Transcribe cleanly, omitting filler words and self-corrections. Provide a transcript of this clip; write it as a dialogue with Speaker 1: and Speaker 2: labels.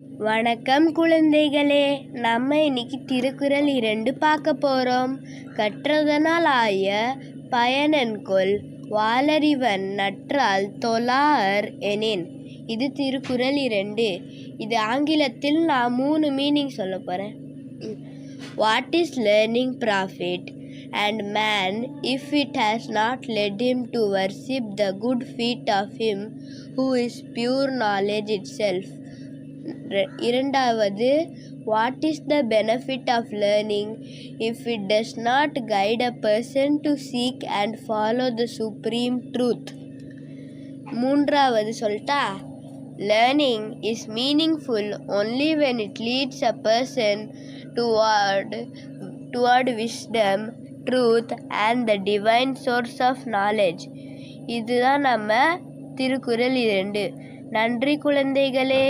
Speaker 1: வணக்கம் குழந்தைகளே, நம்ம இன்னைக்கு திருக்குறள் 2 பார்க்க போகிறோம். கற்றதனால் ஆய பயனென்கொல் வாளறிவன் நற்றால் தொழாஅர் எனின். இது திருக்குறள் 2. இது ஆங்கிலத்தில் நான் 3 மீனிங் சொல்ல போகிறேன். What is learning profit and man if it has not led him to worship the good feet of him who is pure knowledge itself? இரண்டாவது, what is the benefit of learning if it does not guide a person to seek and follow the supreme truth? மூன்றாவது சொல்லிட்டா, learning is meaningful only when it leads a person toward wisdom, truth and the divine source of knowledge. இதுதான் நம்ம திருக்குறள் 2. நன்றி குழந்தைகளே.